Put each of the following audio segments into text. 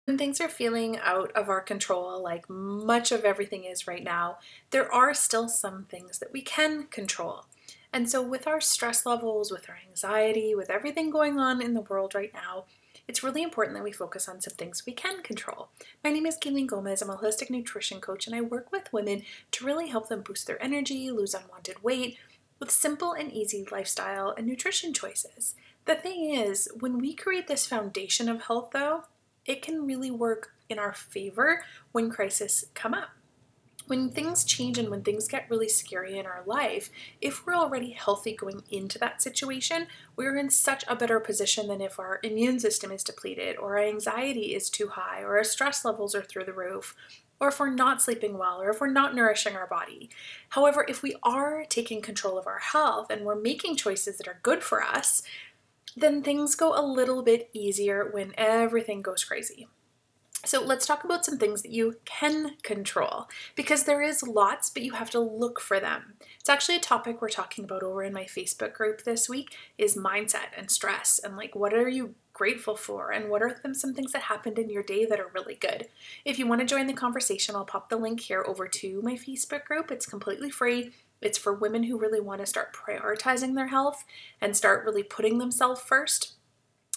When things are feeling out of our control, like much of everything is right now, there are still some things that we can control. And so, with our stress levels, with our anxiety, with everything going on in the world right now, it's really important that we focus on some things we can control. My name is Gaylene. I'm a holistic nutrition coach, and I work with women to really help them boost their energy, lose unwanted weight with simple and easy lifestyle and nutrition choices. The thing is, when we create this foundation of health, though, it can really work in our favor when crises come up. When things change and when things get really scary in our life, if we're already healthy going into that situation, we're in such a better position than if our immune system is depleted, or our anxiety is too high, or our stress levels are through the roof, or if we're not sleeping well, or if we're not nourishing our body. However, if we are taking control of our health and we're making choices that are good for us, then things go a little bit easier when everything goes crazy. So let's talk about some things that you can control, because there is lots, but you have to look for them. It's actually a topic we're talking about over in my Facebook group this week, is mindset and stress, and like, what are you grateful for, and what are some things that happened in your day that are really good. If you want to join the conversation, I'll pop the link here over to my Facebook group. It's completely free. It's for women who really want to start prioritizing their health and start really putting themselves first,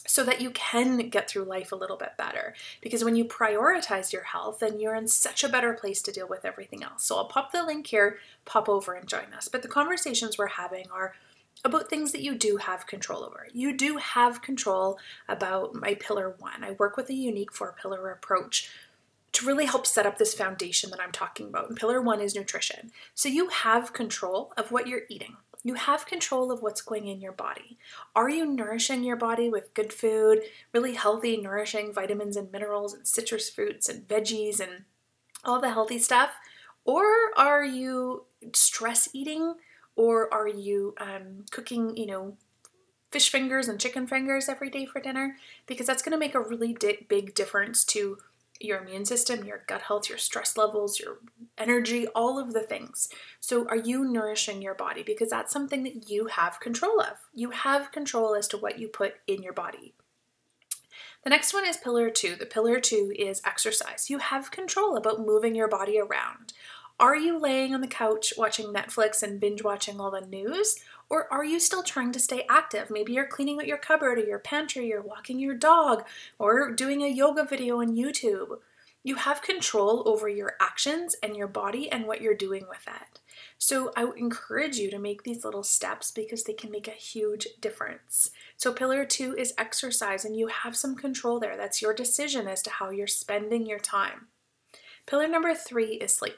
so that you can get through life a little bit better. Because when you prioritize your health, then you're in such a better place to deal with everything else. So I'll pop the link here, pop over and join us. But the conversations we're having are about things that you do have control over. You do have control about my pillar 1. I work with a unique 4-pillar approach to really help set up this foundation that I'm talking about. And pillar 1 is nutrition. So you have control of what you're eating. You have control of what's going in your body. Are you nourishing your body with good food, really healthy, nourishing vitamins and minerals and citrus fruits and veggies and all the healthy stuff? Or are you stress eating? Or are you cooking, fish fingers and chicken fingers every day for dinner? Because that's going to make a really big difference to your immune system, your gut health, your stress levels, your energy, all of the things. So are you nourishing your body? Because that's something that you have control of. You have control as to what you put in your body. The next one is pillar 2. The pillar 2 is exercise. You have control about moving your body around. Are you laying on the couch watching Netflix and binge watching all the news? Or are you still trying to stay active? Maybe you're cleaning out your cupboard or your pantry, you're walking your dog, or doing a yoga video on YouTube. You have control over your actions and your body and what you're doing with it. So I would encourage you to make these little steps because they can make a huge difference. So pillar 2 is exercise, and you have some control there. That's your decision as to how you're spending your time. Pillar number 3 is sleep.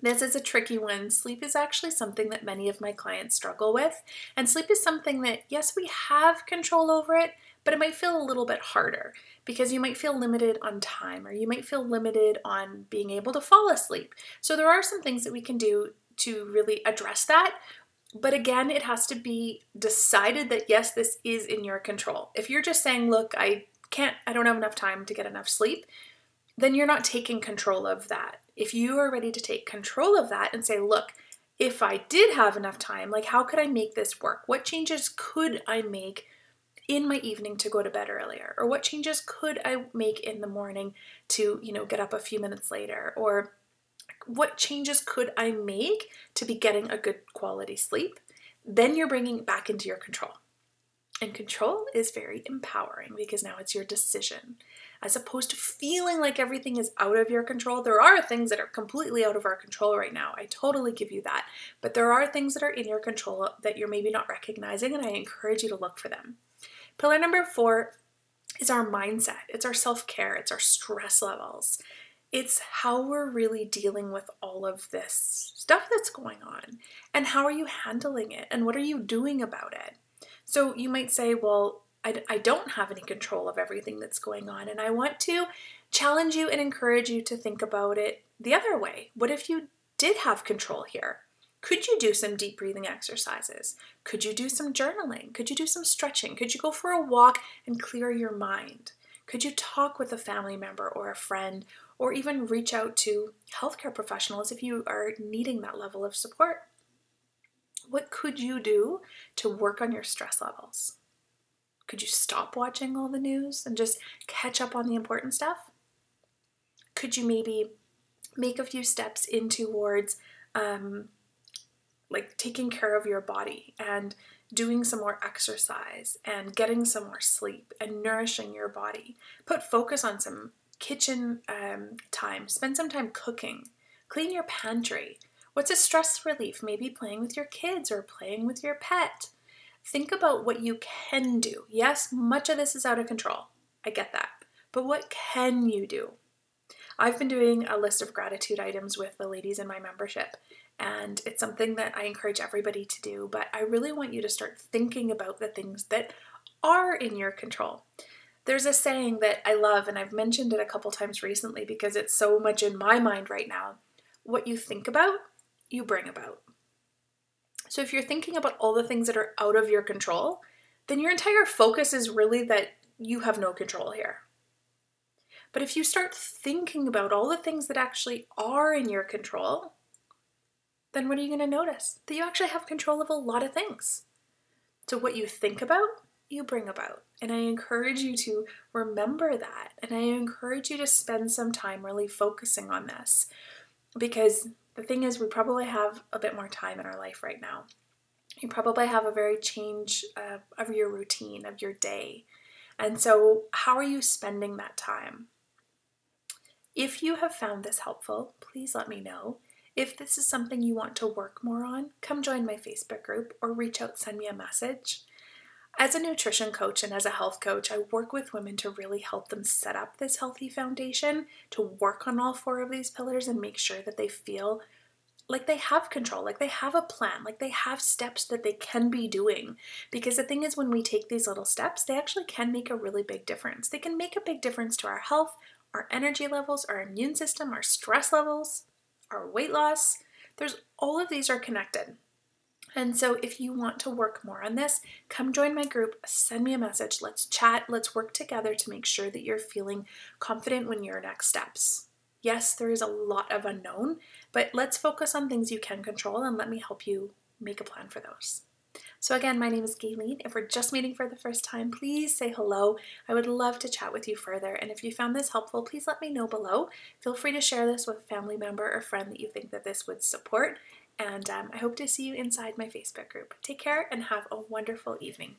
This is a tricky one. Sleep is actually something that many of my clients struggle with. And sleep is something that, yes, we have control over it, but it might feel a little bit harder because you might feel limited on time, or you might feel limited on being able to fall asleep. So there are some things that we can do to really address that. But again, it has to be decided that, yes, this is in your control. If you're just saying, look, I don't have enough time to get enough sleep, then you're not taking control of that. If you are ready to take control of that and say, look, if I did have enough time, like, how could I make this work? What changes could I make in my evening to go to bed earlier? Or what changes could I make in the morning to, get up a few minutes later? Or what changes could I make to be getting a good quality sleep? Then you're bringing it back into your control. And control is very empowering because now it's your decision. As opposed to feeling like everything is out of your control, there are things that are completely out of our control right now. I totally give you that. But there are things that are in your control that you're maybe not recognizing, and I encourage you to look for them. Pillar number 4 is our mindset. It's our self-care. It's our stress levels. It's how we're really dealing with all of this stuff that's going on. And how are you handling it? And what are you doing about it? So you might say, well, I don't have any control of everything that's going on. And I want to challenge you and encourage you to think about it the other way. What if you did have control here? Could you do some deep breathing exercises? Could you do some journaling? Could you do some stretching? Could you go for a walk and clear your mind? Could you talk with a family member or a friend, or even reach out to healthcare professionals if you are needing that level of support? What could you do to work on your stress levels? Could you stop watching all the news and just catch up on the important stuff? Could you maybe make a few steps in towards like taking care of your body and doing some more exercise and getting some more sleep and nourishing your body? Put focus on some kitchen time. Spend some time cooking. Clean your pantry. What's a stress relief? Maybe playing with your kids or playing with your pet. Think about what you can do. Yes, much of this is out of control. I get that. But what can you do? I've been doing a list of gratitude items with the ladies in my membership, and it's something that I encourage everybody to do, but I really want you to start thinking about the things that are in your control. There's a saying that I love, and I've mentioned it a couple times recently because it's so much in my mind right now. What you think about, you bring about. So if you're thinking about all the things that are out of your control, then your entire focus is really that you have no control here. But if you start thinking about all the things that actually are in your control, then what are you going to notice? That you actually have control of a lot of things. So what you think about, you bring about. And I encourage you to remember that. And I encourage you to spend some time really focusing on this. Because the thing is, we probably have a bit more time in our life right now. You probably have a very change of your routine, of your day. And so how are you spending that time? If you have found this helpful, please let me know. If this is something you want to work more on, come join my Facebook group or reach out, send me a message. As a nutrition coach and as a health coach, I work with women to really help them set up this healthy foundation, to work on all 4 of these pillars and make sure that they feel like they have control, like they have a plan, like they have steps that they can be doing. Because the thing is, when we take these little steps, they actually can make a really big difference. They can make a big difference to our health, our energy levels, our immune system, our stress levels, our weight loss. All of these are connected. And so if you want to work more on this, come join my group, send me a message, let's chat, let's work together to make sure that you're feeling confident when your next steps. Yes, there is a lot of unknown, but let's focus on things you can control and let me help you make a plan for those. So again, my name is Gaylene. If we're just meeting for the first time, please say hello. I would love to chat with you further. And if you found this helpful, please let me know below. Feel free to share this with a family member or friend that you think that this would support. And I hope to see you inside my Facebook group. Take care and have a wonderful evening.